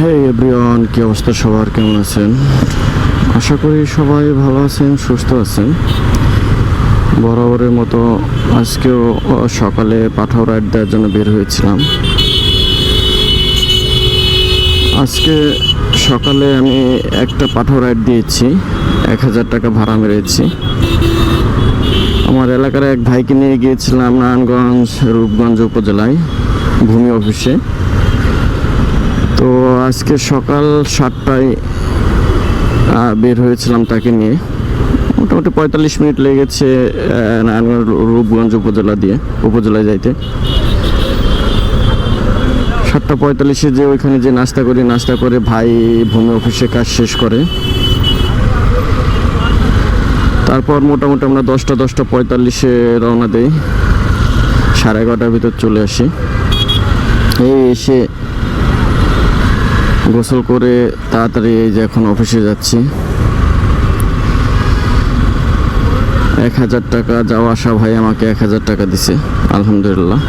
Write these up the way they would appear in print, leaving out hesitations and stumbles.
হেই everyone, কি অবস্থা সবার? কেমন আছেন? আশা করি সবাই ভালো আছেন, সুস্থ আছেন। বরাবরের মতো আজকেও সকালে পাঠাও রাইড দেওয়ার জন্য বের হয়েছিলাম। আজকে সকালে আমি একটা পাঠাও রাইড দিয়েছি, 1000 টাকা ভাড়া মেরেছি। আমার এলাকার এক ভাইকে নিয়ে গিয়েছিলাম নারায়ণগঞ্জ রূপগঞ্জ উপজেলায় ভূমি অফিসে। তো আজকে সকাল 7টায় বের হয়েছিলাম তাকে নিয়ে। মোটামুটি 45 মিনিট লেগেছে নারায়ণগঞ্জ রূপগঞ্জ উপজেলায় যাইতে। 7:45-এ যে ওইখানে যে নাস্তা করে ভাই ভূমি অফিসে কাজ শেষ করে। তারপর মোটামুটি আমরা 10:45-এ রওনা দেই, 11:30টার ভিতর চলে আসি। এই এসে গোসল করে তাড়াতাড়ি এই যে এখন অফিসে যাচ্ছি। 1000 টাকা যাওয়া আসা ভাই আমাকে 1000 টাকা দিছে, আলহামদুলিল্লাহ।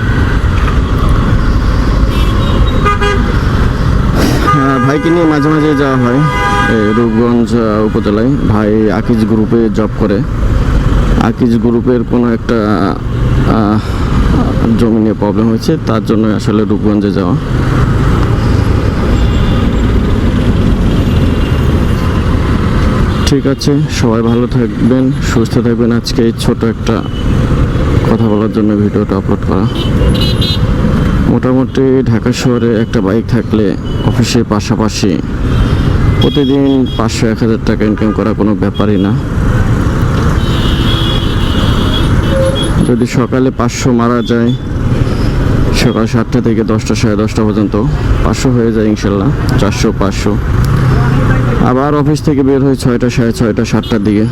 হ্যাঁ, ভাইকে নিয়ে মাঝে মাঝে যাওয়া হয় রূপগঞ্জ উপজেলায়। ভাই আকিজ গ্রুপে জব করে। আকিজ গ্রুপের কোনো একটা জমি নিয়ে প্রবলেম হয়েছে, তার জন্য আসলে রূপগঞ্জে যাওয়া। ঠিক আছে, সবাই ভালো থাকবেন, সুস্থ থাকবেন। আজকে এই ছোট একটা কথা বলার জন্য ভিডিওটা আপলোড করা। মোটামুটি ঢাকা শহরে একটা বাইক থাকলে অফিসের পাশাপাশি প্রতিদিন 500-1000 টাকা ইনকাম করা কোনো ব্যাপারই না। যদি সকালে 500 মারা যায়, সকাল 7টা থেকে 10টা 10:30 পর্যন্ত 500 হয়ে যায় ইনশাল্লাহ। 400-500। আবার অফিস থেকে বের হয়ে 6টা 6:30 7টার দিকে।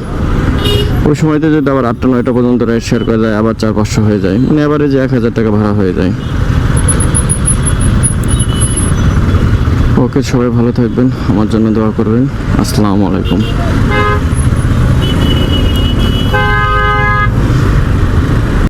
ওই সময়তে যদি আবার 8টা 9টা পর্যন্ত রাইড শেয়ার করা যায়, আবার 400-500 হয়ে যায়, মানে আবারে যে 1000 টাকা ভাড়া হয়ে যায়। ওকে, সবাই ভালো থাকবেন, আমার জন্য দোয়া করবেন। আসসালামু আলাইকুম।